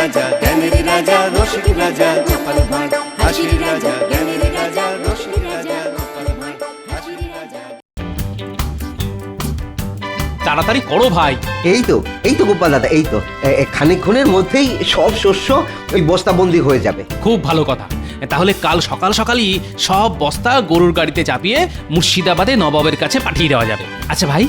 রাজা জ্ঞানের রাজা রসিক রাজা গোপাল ভাঁড়, হাসির রাজা জ্ঞানের রাজা রসিক রাজা গোপাল ভাঁড়, হাসির রাজা। তাড়াতাড়ি করো ভাই। এই তো গোপাল দাদা, এই তো খানিকক্ষণের মধ্যেই সব শস্য ওই বস্তাবন্দি হয়ে যাবে। খুব ভালো কথা। তাহলে কাল সকাল সকালই সব বস্তা গরুর গাড়িতে চাপিয়ে মুর্শিদাবাদে নবাবের কাছে পাঠিয়ে দেওয়া যাবে। আচ্ছা ভাই,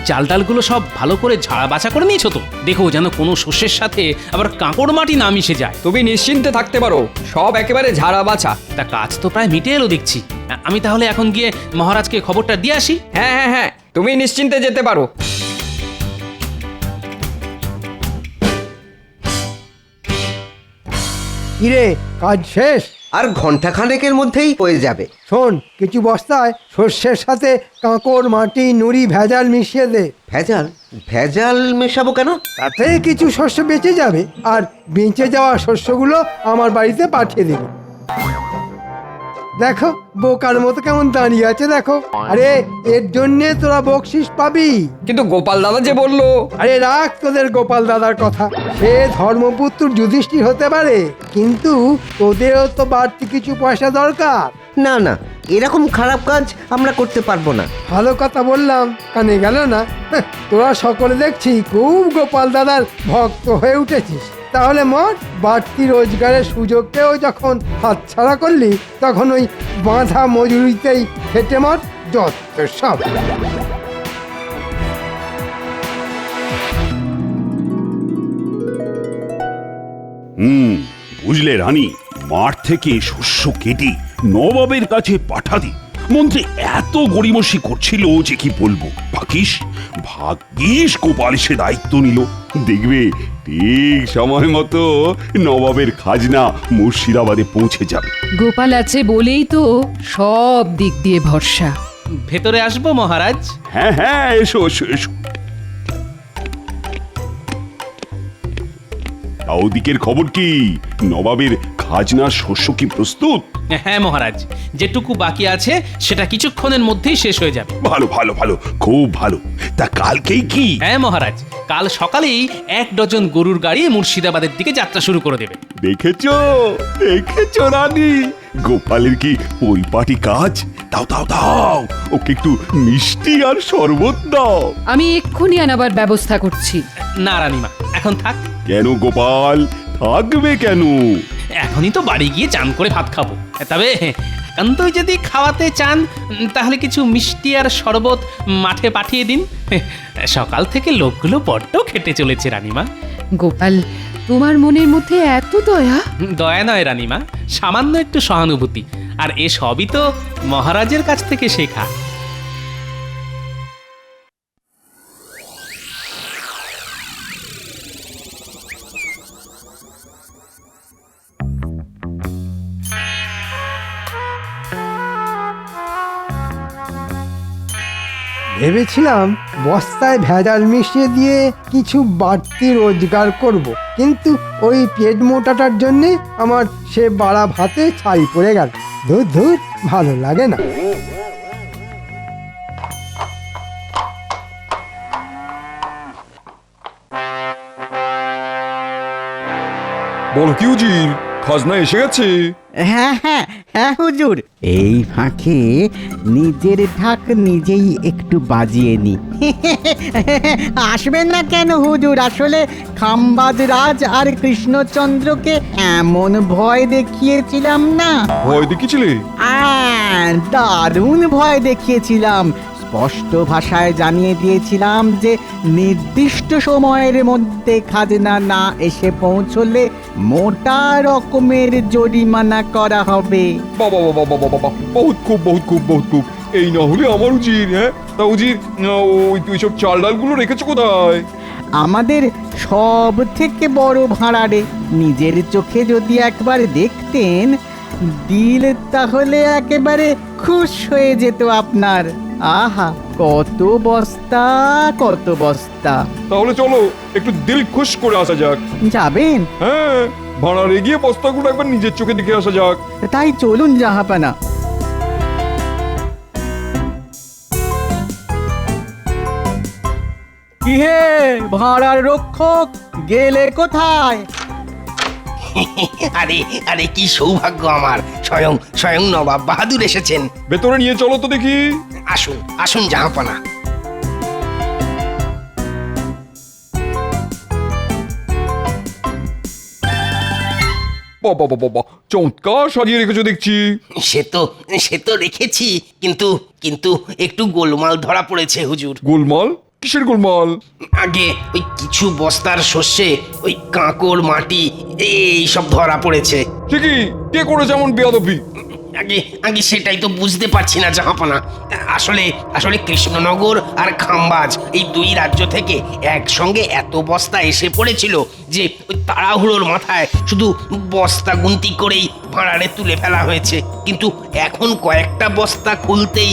চাল ডালগুলো সব ভালো করে ঝাড়া বাছা করে নিয়েছো তো? দেখো যেন কোনো শস্যের সাথে আবার কাঁকড় মাটি না মিশে যায়। তুমি নিশ্চিন্তে থাকতে পারো, সব একেবারে ঝাড়া বাছা। তা কাজ তো প্রায় মিটে এলো দেখছি। আমি তাহলে এখন গিয়ে মহারাজকে খবরটা দিয়ে আসি। হ্যাঁ, তুমি নিশ্চিন্তে যেতে পারো। কিরে, কাজ শেষ? আর ঘন্টাখানেকের মধ্যেই হয়ে যাবে। শোন, কিছু বস্তায় শস্যের সাথে কাঁকড় মাটি নুড়ি ভেজাল মিশিয়ে দে। ভেজাল? ভেজাল মেশাবো কেন? তাতে কিছু শস্য বেঁচে যাবে, আর বেঁচে যাওয়া শস্যগুলো আমার বাড়িতে পাঠিয়ে দেবো। দেখো বোকার মতো কেমন দাঁড়িয়ে আছে দেখো। আরে এর জন্যে তোরা বকশিস পাবি। কিন্তু গোপাল দাদা যে বললো। আরে রাখ তোদের গোপাল দাদার কথা। সে ধর্মপুত্র যুধিষ্ঠির হতে পারে, কিন্তু তোদেরও তো বাড়তি কিছু পয়সা দরকার। না না, এরকম খারাপ কাজ আমরা করতে পারবো না। ভালো কথা বললাম, কানে গেল না? তোরা সকলে দেখছি খুব গোপাল দাদার ভক্ত হয়ে উঠেছিস। তাহলে মোট বাড়তি রোজগারের সুযোগকেও যখন হাতছাড়া করলি, তখন ওই বাঁধা মজুরিতেই খেটে মর যত সব। বুঝলে রানী, মাঠ থেকে শস্য কেটে নবাবের কাছে পাঠাতে মন্ত্রী এত গড়িমসি করছিল যে কি বলবো। ভাগ্যিস গোপাল সে দায়িত্ব নিল। দেখবে ঠিক সময় মতো নবাবের খাজনা মুর্শিদাবাদে পৌঁছে যাবে। গোপাল আছে বলেই তো সব দিক দিয়ে ভরসা। ভেতরে আসবো মহারাজ? হ্যাঁ, এসো এসো এসো। ওদিকের খবর কি? নবাবের খাজনার শস্য কি প্রস্তুত? হ্যাঁ মহারাজ, যেটুকু বাকি আছে সেটা কিছুক্ষণের মধ্যেই শেষ হয়ে যাবে। ভালো, খুব ভালো। তা কালকেই কি? হ্যাঁ মহারাজ, কাল সকালেই 1 ডজন গরুর গাড়ি মুর্শিদাবাদের দিকে যাত্রা শুরু করে দেবে। দেখেছো রানী, গোপালের কি পরিপাটি কাজ। দাও ওকে একটু মিষ্টি আর শরবত দাও। আমি এক্ষুনি আনাবার ব্যবস্থা করছি। না রানীমা, এখন থাক। কেন গোপাল, থাকবে কেন? এখনই তো বাড়ি গিয়ে চান করে ভাত খাবো। তবে একান্তই যদি খাওয়াতে চান, তাহলে কিছু মিষ্টি আর শরবত মাঠে পাঠিয়ে দিন। সকাল থেকে লোকগুলো বড্ড খেটে চলেছে রানীমা। গোপাল, তোমার মনের মধ্যে এত দয়া? দয়া নয় রানীমা, সামান্য একটু সহানুভূতি। আর এ সবই তো মহারাজের কাছ থেকে শেখা। ভেবেছিলাম বস্তায় ভেজাল মিশিয়ে দিয়ে কিছু বাড়তি রোজগার করব, কিন্তু ওই পেট মোটাটার জন্যে আমার সে বাড়া ভাতে ছাই পড়ে গেল। ধুর, ভালো লাগে না। বল কি উজির, খাজনা এসে গেছে? হ্যাঁ হুজুর, এই ফাঁকে নিজের ঢাক নিজেই একটু বাজিয়ে নি। আসবেন না কেন হুজুর? আসলে খাম্বাজ রাজ আর কৃষ্ণচন্দ্রকে এমন ভয় দেখিয়েছিলাম না। ভয় দেখিয়েছিলে? দারুণ ভয় দেখিয়েছিলাম। স্পষ্ট ভাষায় জানিয়ে দিয়েছিলাম যে নির্দিষ্ট সময়ের মধ্যে খাজনা না এসে পৌঁছলে মোটা রকমের জরিমানা করা হবে। বাবা, বহুত খুব। এই না হলে আমার উজির। হ্যাঁ তা উজির, ওই সব চাল ডালগুলো রেখেছো কোথায়? আমাদের সব থেকে বড় ভাড়ারে। নিজের চোখে যদি একবার দেখতেন দিল, তাহলে একেবারে খুশ হয়ে যেত আপনার। আহা, কত বস্তা। তাহলে চলো একটু দিল খুশ করে আসা যাক। যাবেন? হ্যাঁ, ভাড়ারে গিয়ে বস্তাগুলো একবার নিজের চোখে দেখে আসা যাক। তাই চলুন জাহাপানা। কি হে ভাড়ার রক্ষক, গেলে কোথায়? আরে আরে কি সৌভাগ্য আমার, স্বয়ং স্বয়ং নবাব বাহাদুর এসেছেন। ভেতরে নিয়ে চলো তো দেখি। আসুন আসুন জাহাপনা। বাবা বাবা, চমৎকার সাজিয়ে রেখেছো দেখছি। সে তো রেখেছি, কিন্তু কিন্তু একটু গোলমাল ধরা পড়েছে হুজুর। গোলমাল? কিসের গোলমাল? আগে ওই কিছু বস্তার শস্যে ওই কাঁকড় মাটি এই সব ধরা পড়েছে। সে কি, কে করেছে এমন বেয়াদবি? আগে আগে সেটাই তো বুঝতে পারছি না জাহাপনা। আসলে আসলে কৃষ্ণনগর আর খাম্বাজ এই দুই রাজ্য থেকে একসঙ্গে এত বস্তা এসে পড়েছিল যে ওই তাড়াহুড়োর মাথায় শুধু বস্তা গুনতি করেই ভাড়ারে তুলে ফেলা হয়েছে। কিন্তু এখন কয়েকটা বস্তা খুলতেই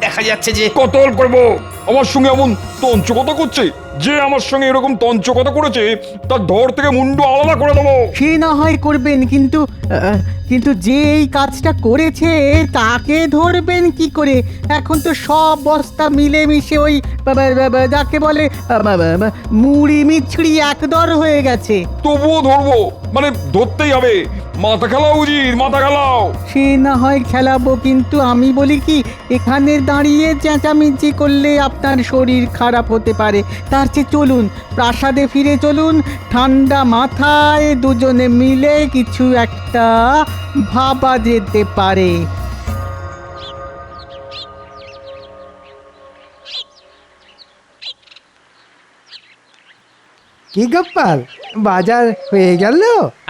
দেখা যাচ্ছে যে কতল করবো? আমার সঙ্গে এমন তঞ্চকতা করছে, যে আমার সঙ্গে এরকম তঞ্চকতা করেছে তার ধর থেকে মুন্ডু আলাদা করে দেবো। সে না হয় করবেন, কিন্তু কিন্তু যে এই কাজটা করেছে তাকে ধরবেন কি করে? এখন তো সব বস্তা মিলেমিশে ওই যাকে বলে মুড়ি মিছড়ি একদর হয়ে গেছে। তবুও ধরবো, মানে ধরতেই হবে। মাথা খেলাও উজির, মাথা খেলাও। সে না হয় খেলাবো, কিন্তু আমি বলি কি, এখানে দাঁড়িয়ে চেঁচামেচি করলে আপনার শরীর খারাপ হতে পারে। তার চেয়ে চলুন প্রাসাদে ফিরে চলুন, ঠান্ডা মাথায় দুজনে মিলে কিছু একটা ভাবা যেতে পারে। কি গোপাল, বাজার হয়ে গেল?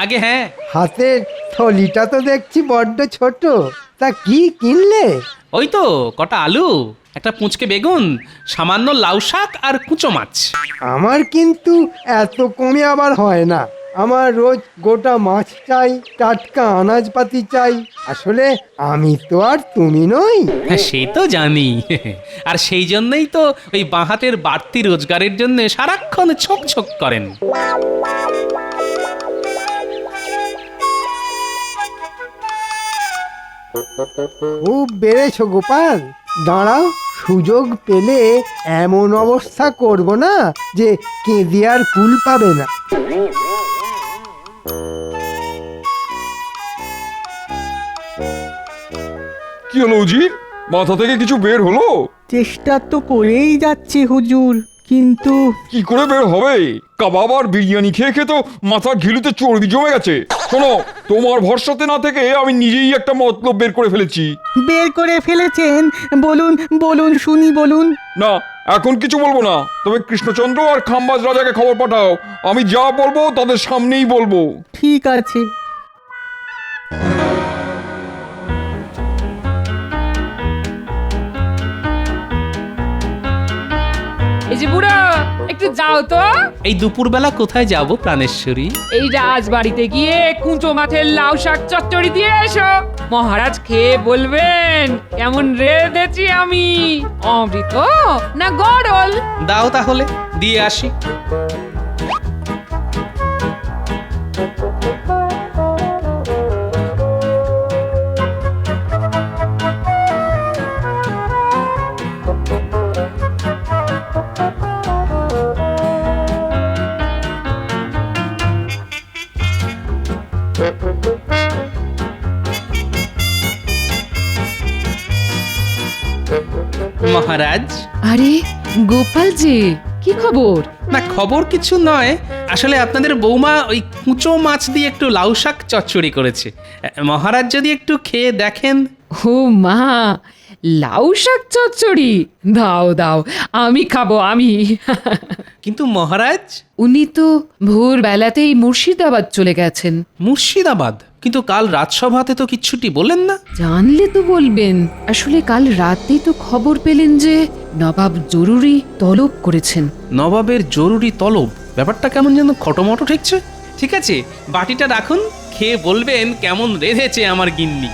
আগে হ্যাঁ। হাতের থলিটা তো দেখছি বড্ড ছোট, তা কি কিনলে? ওই তো কটা আলু, একটা পুঁচকে বেগুন, সামান্য লাউ শাক আর কুচো মাছ। আমার কিন্তু এত কমে আবার হয় না। আমার রোজ গোটা মাছ চাই, টাটকা আনাজপাতি চাই। আসলে আমি তো আর তুমি নই। হ্যাঁ সে তো জানি, আর সেই জন্যই তো ওই বাঁহাতের বাড়তি রোজগারের জন্য সারাক্ষণ ছোক ছোক করেন। খুব বেড়েছো গোপাল, দাঁড়াও, সুযোগ পেলে এমন অবস্থা করব না যে কেঁদে আর কুল পাবে না। কি হলো উজির, মাথা থেকে কিছু বের হলো? চেষ্টা তো করেই যাচ্ছি হুজুর, কিন্তু কি করে বের হবে? কাবাব আর বিরিয়ানি খেয়ে খেয়ে তো মাথার ঘিলুতে চর্বি জমে গেছে। শোনো, তোমার ভরসাতে না থেকে আমি নিজেই একটা মতলব বের করে ফেলেছি। বের করে ফেলেছেন? বলুন বলুন শুনি, বলুন। না, এখন কিছু বলবো না, তবে কৃষ্ণচন্দ্র আর খাম্বাজ রাজাকে খবর পাঠাও। আমি যা বলবো তাদের সামনেই বলবো। ঠিক আছে। এই যে বুড়ো, একটু যাও তো। এই দুপুরবেলা কোথায় যাব প্রাণেশ্বরী? এই রাজবাড়িতে গিয়ে কুঁচো মাছের লাউ শাক চচ্চড়ি দিয়ে এসো। মহারাজ খেয়ে বলবেন কেমন রেঁধেছি আমি, অমৃত না গড়ল। দাও তাহলে, দিয়ে আসি। মহারাজ। আরে গোপাল যে, কি খবর? না খবর কিছু নয়, আসলে আপনাদের বৌমা ওই কুঁচো মাছ দিয়ে একটু লাউ শাক চচ্চড়ি করেছে। মহারাজ যদি একটু খেয়ে দেখেন। ও মা, লাউ শাক চচ্চড়ি দাও দাও, আমি খাবো আমি। কিন্তু মহারাজ। উনি তো ভোর বেলাতেই মুর্শিদাবাদ চলে গেছেন। মুর্শিদাবাদ? কিন্তু কাল রাজসভাতে তো কিচ্ছুটি বলেন না। জানলে তো বলবেন। আসলে কাল রাতেই তো খবর পেলেন যে নবাব জরুরি তলব করেছেন। নবাবের জরুরি তলব? ব্যাপারটা কেমন যেন খটোমটো ঠেকছে। ঠিক আছে, বাটিটা রাখুন, খেয়ে বলবেন কেমন রেঁধেছে আমার গিন্নি।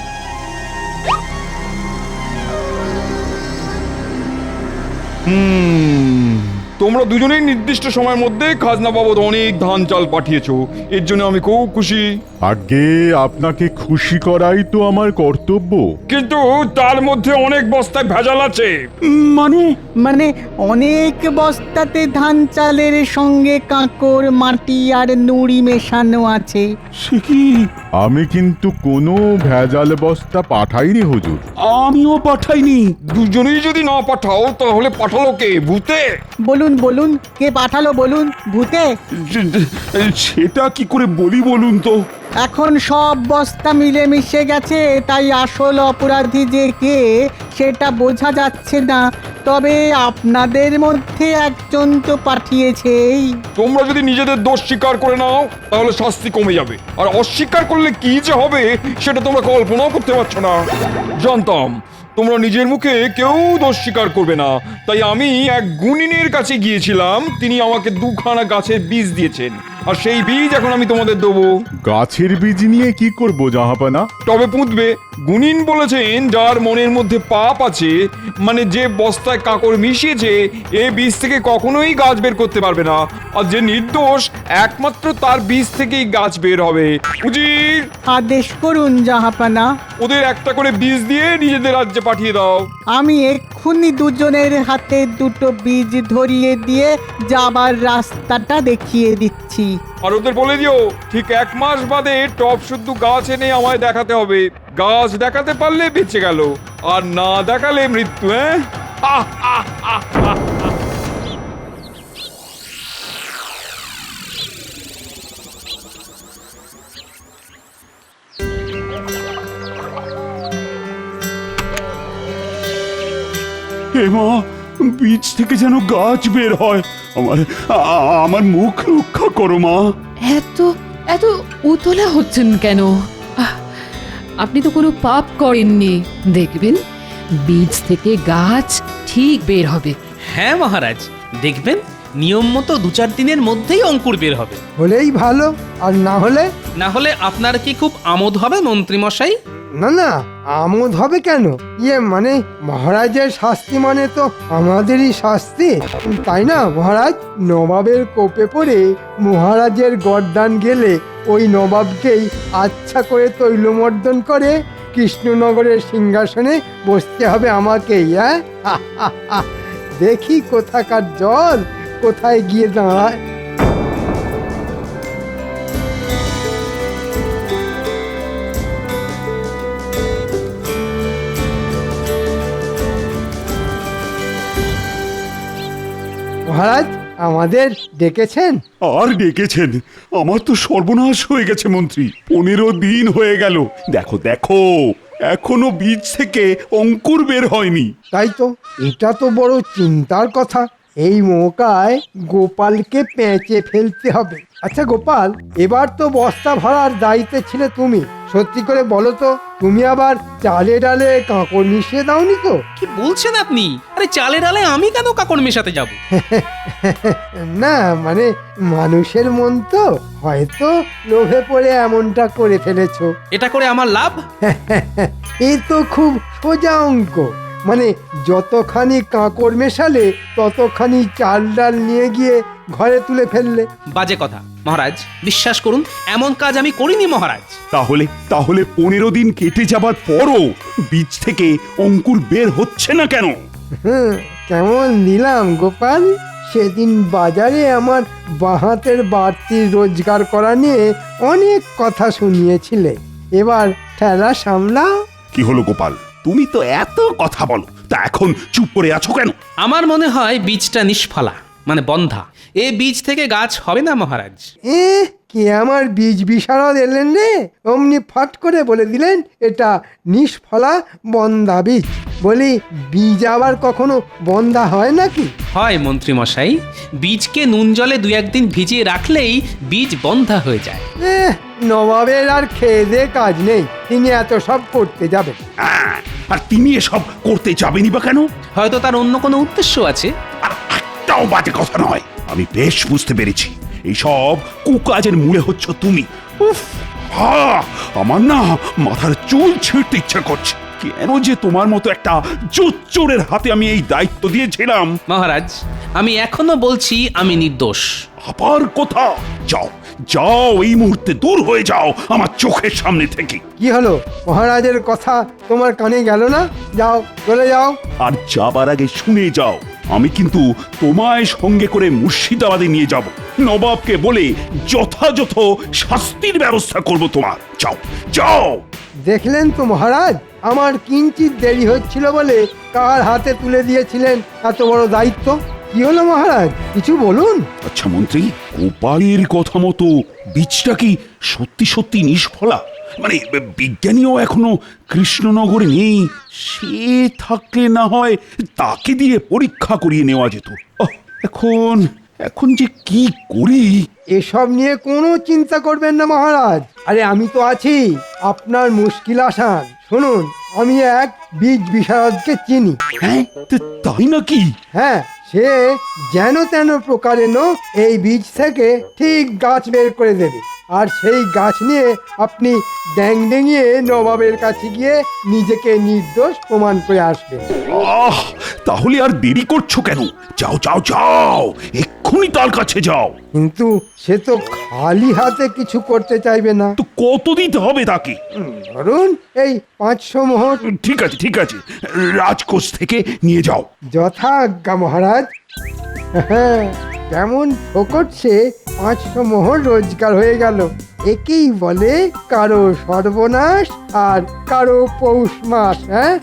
তোমরা দুজনেই নির্দিষ্ট সময়ের মধ্যে খাজনা বাবদ অনেক ধান চাল পাঠিয়েছো, এর জন্য আমি খুব খুশি। আগে আপনাকে খুশি করাই তো আমার কর্তব্য। কিন্তু তার মধ্যে অনেক বস্তায় ভেজাল আছে। মানে মানে অনেক বস্তাতে ধান চালের সঙ্গে কাঁকর মাটি আর নুড়ি মেশানো আছে। সে কি? আমি কিন্তু কোনো ভেজাল বস্তা পাঠাইনি হুজুর। আমিও পাঠাইনি। দুজনেই যদি না পাঠাও তাহলে পাঠালো কে? ভূতে? বলুন বলুন, কে পাঠালো বলুন? ভূতে? সেটা কি করে বলি বলুন তো? এখন সব বস্তা মিলে মিশে গেছে, তাই আসল অপরাধী যে কে সেটা বোঝা যাচ্ছে না। তবে আপনাদের মধ্যে একজন তো পাঠিয়েছেই। তোমরা যদি নিজেদের দোষ স্বীকার করে নাও তাহলে শাস্তি কমে যাবে, আর অস্বীকার করলে কি যে হবে সেটা তোমরা কল্পনাও করতে পারছো না। জানতাম তোমরা নিজের মুখে কেউ দোষ স্বীকার করবে না, তাই আমি এক গুণিনের কাছে গিয়েছিলাম। তিনি আমাকে 2খানা গাছের বীজ দিয়েছেন, আর সেই বীজ এখন আমি তোমাদের দেবো। গাছের বীজ নিয়ে কি করব জাহাপানা? তবে পুঁতবে। গুণিন বলেছেন যার মনের মধ্যে পাপ আছে, মানে যে বস্তায় কাঁকড় মিশিয়েছে, এ বীজ থেকে কখনোই গাছ বের করতে পারবে না। আর যে নির্দোষ, একমাত্র তার বীজ থেকেই গাছ বের হবে। উজির, আদেশ করুন জাহাপানা। ওদের একটা করে বীজ দিয়ে নিজেদের রাজ্যে পাঠিয়ে দাও। আমি এক্ষুনি দুজনের হাতে 2টো বীজ ধরিয়ে দিয়ে যাবার রাস্তাটা দেখিয়ে দিচ্ছি। আর ওদের বলে দিও ঠিক 1 মাস বাদে টপ শুদ্ধ গাছ এনে আমায় দেখাতে হবে। গাছ দেখাতে পারলে বেঁচে গেল, আর না দেখালে মৃত্যু। হে মা, বীজ থেকে যেন গাছ বের হয়। আমার মুখ রক্ষা করো মা। এত এত উতলা হচ্ছেন কেন? আপনি তো কোনো পাপ করেননি। দেখবেন বীজ থেকে গাছ ঠিক বের হবে। হ্যাঁ মহারাজ, দেখবেন নিয়ম মতো 2-4 দিনের মধ্যেই অঙ্কুর বের হবে। হলেই ভালো, আর না হলে? না হলে আপনার কি খুব আমোদ হবে মন্ত্রী মশাই? না না, আমোদ হবে কেন? মানে মহারাজের শাস্তি মানে তো আমাদেরই শাস্তি, তাই না মহারাজ? নবাবের কোপে পড়ে মহারাজের গর্দান গেলে ওই নবাবকেই আচ্ছা করে তৈলমর্দন করে কৃষ্ণনগরের সিংহাসনে বসতে হবে আমাকেই। দেখি কোথাকার জল কোথায় গিয়ে দাঁড়ায়। মহারাজ, আমাদের ডেকেছেন? আর ডেকেছেন? আমার তো সর্বনাশ হয়ে গেছে মন্ত্রী। 15 দিন হয়ে গেল। দেখো দেখো, এখনো বীজ থেকে অঙ্কুর বের হয়নি। তাই তো, এটা তো বড় চিন্তার কথা। এই মৌকায় গোপালকে পেঁচে ফেলতে হবে। আচ্ছা গোপাল, এবার তো বস্তা ভরার দায়িত্বে ছিলে তুমি। সত্যি করে বলো তো, তুমি আবার চালে ডালে কাঁকড় মিশিয়ে দাওনি তো? কি বলছেন আপনি? আরে চালে ডালে আমি কেন কাকড় মেশাতে যাব? না মানে মানুষের মন তো, হয়তো লোভে পড়ে এমনটা করে ফেলেছো। এটা করে আমার লাভ? এ তো খুব সোজা অঙ্ক। মানে যতখানি কাঁকড় মেশালে ততখানি চাল ডাল নিয়ে গিয়ে ঘরে তুলে ফেললে। বাজে কথা মহারাজ, বিশ্বাস করুন এমন কাজ আমি করিনি মহারাজ। তাহলে 15 দিন কেটে যাবার পরও বীজ থেকে অঙ্কুর বের হচ্ছে না কেন? কেমন দিলাম গোপাল? সেদিন বাজারে আমার বাহাতের বাড়তি রোজগার করা নিয়ে অনেক কথা শুনিয়েছিলে। এবার ঠেলা সামলাও। কি হলো গোপাল, তুমি তো এত কথা বলো, তা এখন চুপ করে আছো কেন? আমার মনে হয় বীজটা নিষ্ফলা, মানে বন্ধা। এ বীজ থেকে গাছ হবে না মহারাজ। কে আমার বীজ বিশারদ এলেন রে? অমনি ফট করে বলে দিলেন এটা নিষ্ফলা বন্ধা বীজ। বলি, বীজ আবার কখনো বন্ধা হয় নাকি? হয় মন্ত্রী মশাই, বীজকে নুন জলে 2-1 দিন ভিজিয়ে রাখলেই বীজ বন্ধা হয়ে যায়। নবাবের আর খেয়ে দে কাজ নেই, তিনি এত সব করতে যাবেন। আর তিনি এসব করতে যাবেনি বা কেন? হয়তো তার অন্য কোনো উদ্দেশ্য আছে। আর একটাও বাজে কথা নয়, আমি বেশ বুঝতে পেরেছি। এইসব কুকাজের মূলে হচ্ছে তুমি। উফ, আমার না মাথার চুল ছিঁড়তে ইচ্ছা করছে। কেন যে তোমার মতো একটা জোচ্চোরের হাতে আমি এই দায়িত্ব দিয়েছিলাম। মহারাজ, আমি এখনো বলছি আমি নির্দোষ। আবার কথা, যাও যাও, এই মুহূর্তে দূর হয়ে যাও আমার চোখের সামনে থেকে। কি হলো, মহারাজের কথা তোমার কানে গেল না? যাও, চলে যাও। আর যাবার আগে শুনে যাও, আমি কিন্তু তোমায় সঙ্গে করে মুর্শিদাবাদে নিয়ে যাব। নবাবকে বলে যথাযথ শাস্তির ব্যবস্থা করব তোমার। যাও যাও। দেখলেন তো মহারাজ, আমার কিঞ্চিত দেরি হচ্ছিল বলে কার হাতে তুলে দিয়েছিলেন এত বড় দায়িত্ব। কি হলো মহারাজ, কিছু বলুন। আচ্ছা মন্ত্রী, গোপালের কথা মতো বীজটা কি সত্যি সত্যি নিষ্ফলা? মানে বিজ্ঞানীও এখনো কৃষ্ণনগরে নেই। সে থাকলে না হয় তাকে দিয়ে পরীক্ষা করিয়ে নেওয়া যেত। এখন এখন যে কি করি? এসব নিয়ে কোনো চিন্তা করবেন না মহারাজ, আরে আমি তো আছি, আপনার মুশকিল আসান। শুনুন, আমি এক বীজ বিশারদকে চিনি। হ্যাঁ, তাই নাকি? হ্যাঁ, সে যেন তেন প্রকারেণ এই বীজ থেকে ঠিক গাছ বের করে দেবে, আর সেই গাছ নিয়ে আপনি ড্যাং ডেঙিয়ে নবাবের কাছে গিয়ে নিজেকে নির্দোষ প্রমাণ করে আসবেন। তাহলে আর দেরি করছো কেন? যাও যাও যাও, এক্ষুনি তার কাছে যাও। কিন্তু সে তো খালি হাতে কিছু করতে চাইবে না। তো কত দিতে হবে তাকে? ধরুন এই 500 মোহর। ঠিক আছে ঠিক আছে, রাজকোষ থেকে নিয়ে যাও। যথা আজ্ঞা মহারাজ। হ্যাঁ, কেমন ফোকটছে 500 মোহর রোজগার হয়ে গেল। একেই বলে কারো সর্বনাশ আর কারো পৌষ মাস। হ্যাঁ,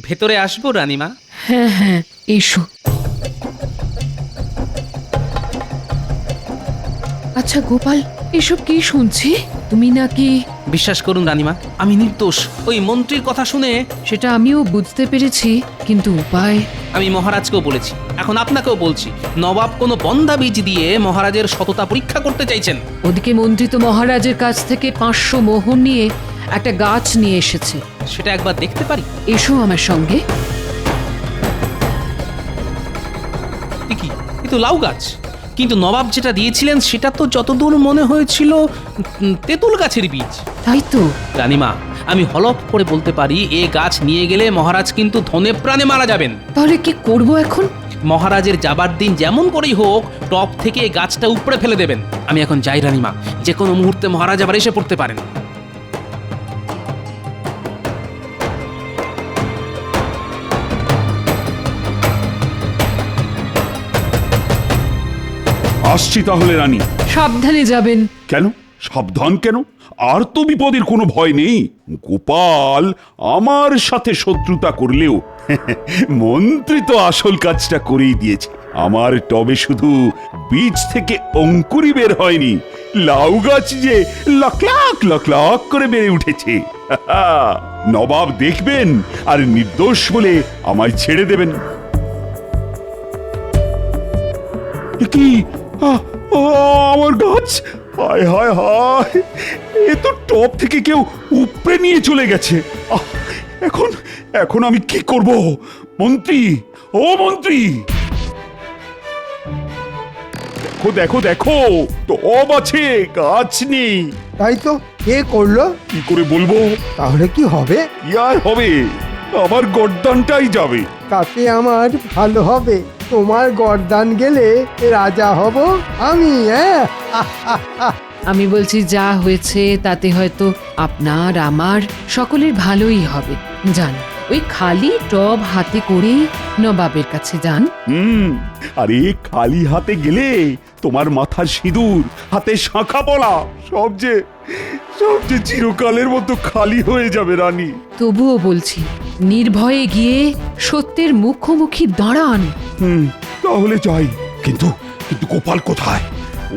ভেতরে আসবো রানীমা? হ্যাঁ হ্যাঁ, এসো। আচ্ছা গোপাল, এসব কি শুনছি? তুমি নাকি... বিশ্বাস করুন রানীমা, আমি নির্দোষ। ওই মন্ত্রীর কথা শুনে... সেটা আমিও বুঝতে পেরেছি, কিন্তু উপায়... আমি মহারাজকেও বলেছি, এখন আপনাকেও বলছি, নবাব কোনো বন্ধা বীজ দিয়ে মহারাজের সততা পরীক্ষা করতে চাইছেন। ওদিকে মন্ত্রী তো মহারাজের কাছ থেকে 500 মোহর নিয়ে একটা গাছ নিয়ে এসেছে। সেটা একবার দেখতে পারি? এসো আমার সঙ্গে। কি, এ তো লাউ গাছ। কিন্তু নবাব যেটা দিয়েছিলেন সেটা তো যতদূর মনে হয়েছিল তেঁতুল গাছের বীজ। তাই তো রানীমা, আমি হলফ করে বলতে পারি এ গাছ নিয়ে গেলে মহারাজ কিন্তু ধনে প্রাণে মারা যাবেন। তাহলে কি করব এখন? মহারাজের যাবার দিন যেমন করেই হোক টপ থেকে এই গাছটা উপড়ে ফেলে দেবেন। আমি এখন যাই রানীমা, যে কোনো মুহূর্তে মহারাজ আবার এসে পড়তে পারেন। আসছি তাহলে রানী। সাবধানে যাবেন। কেন সাবধান কেন? আর তো বিপদের কোনো ভয় নেই। গোপাল আমার সাথে শত্রুতা করলেও মন্ত্রী তো আসল কাজটা করেই দিয়েছে। আমার টবে শুধু বীজ থেকে অঙ্কুরই বের হয়নি, লাউ গাছ যে লাখ লাখ লাখ লাখ করে বেড়ে উঠেছে। নবাব দেখবেন আর নির্দোষ বলে আমায় ছেড়ে দেবেন। কি আমার গাছ! হায় হায় হায়, এ তো টপ থেকে কেউ উপড়ে নিয়ে চলে গেছে। এখন এখন আমি কি করব? মন্ত্রী, ও মন্ত্রী, দেখো দেখো দেখো, টব আছে, গাছ নেই। তাই তো, কে করলো? কি করে বলবো? তাহলে কি হবে? কি আর হবে, আমার গর্দানটাই যাবে। তাতে আমার ভালো হবে, তোমার গর্দান গেলে রাজা হব আমি। হ্যাঁ, আমি বলছি যা হয়েছে তাতে হয়তো আপনার আমার সকলের ভালোই হবে। যান, ওই খালি টব হাতে করে নবাবের কাছে যান। আরে খালি হাতে গেলে তোমার মাথার সিঁদুর, হাতে শাঁখা পলা সব যে চিরকালের মতো খালি হয়ে যাবে রানী। তবুও বলছি, নির্ভয়ে গিয়ে সত্যের মুখোমুখি দাঁড়ান। তাহলে যাই। কিন্তু কিন্তু গোপাল কোথায়?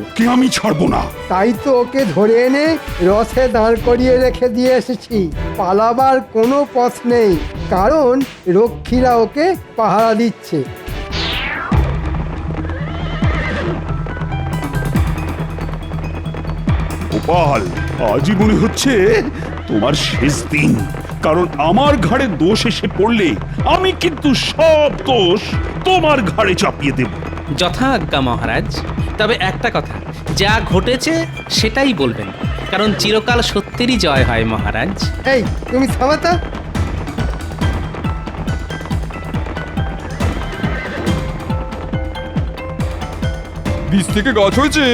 ওকে আমি ছাড়বো না। তাই তো ওকে ধরে এনে রথে দাঁড় করিয়ে রেখে দিয়ে এসেছি। পালাবার কোনো পথ নেই, কারণ রক্ষীরা ওকে পাহারা দিচ্ছে। গোপাল, আজই মনে হচ্ছে তোমার শেষ দিন। কারণ আমার ঘাড়ে দোষ এসে পড়লে আমি কিন্তু সব দোষ তোমার ঘাড়ে চাপিয়ে দেব। যথা আজ্ঞা মহারাজ। তবে একটা কথা, যা ঘটেছে সেটাই বলবেন, কারণ চিরকাল সত্যেরই জয় হয় মহারাজ। এই তুমি থামাতা। বীজ থেকে গাছ হয়েছে।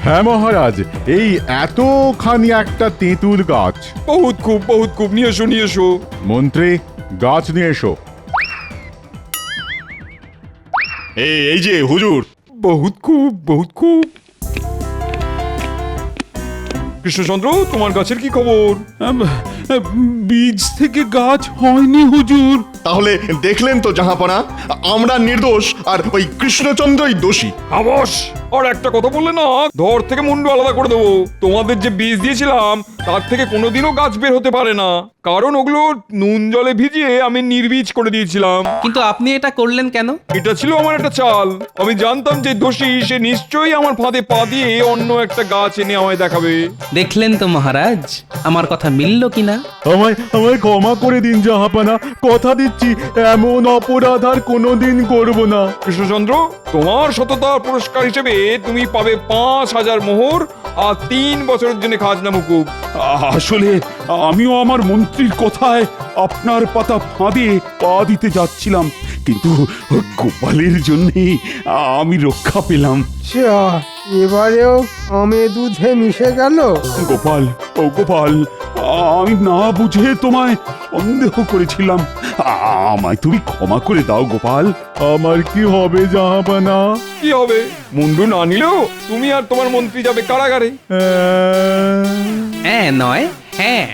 হ্যাঁ মহারাজ, এই এতখানি একটা তেঁতুল গাছ। বহুত খুব নিয়ে এসো নিয়ে এসো। মন্ত্রী, গাছ নিয়ে এসো। এই যে হুজুর। বহুত খুব। কৃষ্ণচন্দ্র, তোমার গাছের কি খবর? বীজ থেকে গাছ হয়নি হুজুর। তাহলে দেখলেন তো জাহাপনা, আমরা নির্দোষ আর ওই কৃষ্ণচন্দ্রই দোষী। খামোশ! আর একটা কথা বললে না, ধর থেকে মুন্ডু আলাদা করে দেবো। তোমাদের যে বীজ দিয়েছিলাম তার থেকে কোনোদিনও গাছ বের হতে পারে না, কারণ ওগুলো নুন জলে ভিজিয়ে আমি নির্বীজ করে দিয়েছিলাম। কিন্তু আপনি এটা করলেন কেন? এটা ছিল আমার একটা চাল। আমি জানতাম যে দোষী সে নিশ্চয়ই আমার ফাঁদে পা দিয়ে অন্য একটা গাছ এনে আমায় দেখাবে। দেখলেন তো মহারাজ, আমার কথা মিলল কিনা? আমায় ক্ষমা করে দিন জাহাপানা, কথা দিচ্ছি এমন অপরাধ আর কোনোদিন করব না। কৃষ্ণচন্দ্র, তোমার সততার পুরস্কার হিসেবে তুমি পাবে ৫,০০০ মোহর আর ৩ বছরের জন্য খাজনা মুকুব। আসলে আমিও আমার মন্ত্রীর কথায় আপনার পাতা ফাঁদে পা দিতে যাচ্ছিলাম, কিন্তু গোপালের জন্যে আমি রক্ষা পেলাম। যা, এবারেও আমে দুধে মিশে গেল। গোপাল, ও গোপাল, আমি না বুঝে তোমায় সন্দেহ করেছিলাম। আমায় তুমি ক্ষমা করে দাও গোপাল। আমার কি হবে জাহাপানা? কি হবে? মুন্ডু না নিলেও তুমি আর তোমার মন্ত্রী যাবে কারাগারে। হ্যাঁ নয় হ্যাঁ।